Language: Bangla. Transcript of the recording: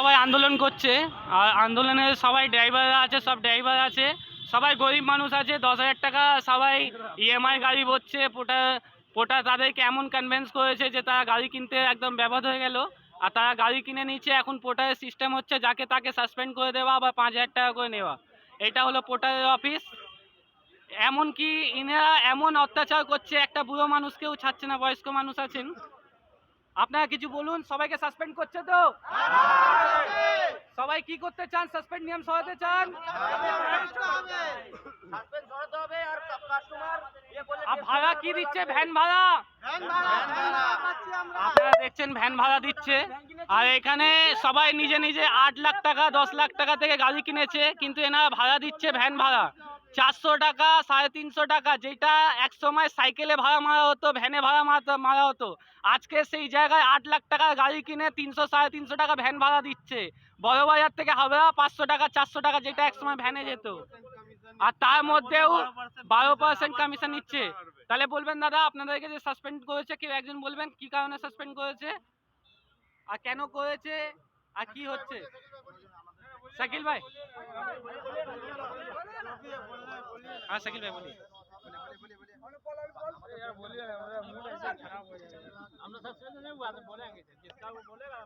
সবাই আন্দোলন করছে, আর আন্দোলনে সবাই ড্রাইভাররা আছে, সব ড্রাইভার আছে, সবাই গরিব মানুষ আছে। 10,000 টাকা সবাই ইএমআই গাড়ি ভরছে। পোটা তাদেরকে এমন কনভিন্স করেছে যে তারা গাড়ি কিনতে একদম ব্যাপার হয়ে গেল, আর তারা গাড়ি কিনে নিচ্ছে। এখন পোটার সিস্টেম হচ্ছে যাকে তাকে সাসপেন্ড করে দেওয়া বা 5,000 টাকা করে নেওয়া। এটা হলো পোটারের অফিস। এমনকি ইনারা এমন অত্যাচার করছে, একটা বুড়ো মানুষকেও ছাড়ছে না, বয়স্ক মানুষ আছেন। আপনারা কিছু বলুন, সবাইকে সাসপেন্ড করছে তো? সবাই কি করতে চান? সাসপেন্ড নিয়ম সরাতে চান? আর ভাড়া কি দিচ্ছে? ভ্যান ভাড়া আপনারা দেখছেন, ভ্যান ভাড়া দিচ্ছে। আর এখানে সবাই নিজে নিজে 8 লাখ টাকা 10 লাখ টাকা থেকে গাড়ি কিনেছে, কিন্তু এনারা ভাড়া দিচ্ছে ভ্যান ভাড়া 400 টাকা 350 টাকা, যেটা এক সময় সাইকেলে ভাড়া মারা হতো, ভ্যানে ভাড়া মারা হতো। আজকে সেই জায়গায় 8 লাখ টাকার গাড়ি কিনে 300 350 টাকা ভ্যান ভাড়া দিচ্ছে। বড় বাজার থেকে হাওড়া 500 টাকা 400 টাকা, যেটা এক সময় ভ্যানে যেত। আর তার মধ্যেও 12% কমিশন নিচ্ছে। তাহলে বলবেন দাদা, আপনাদেরকে যে সাসপেন্ড করেছে, কেউ একজন বলবেন কি কারণে সাসপেন্ড করেছে আর কেন করেছে আর কি হচ্ছে? শাকিল ভাই, হ্যাঁ শাকিল ভাই বলি।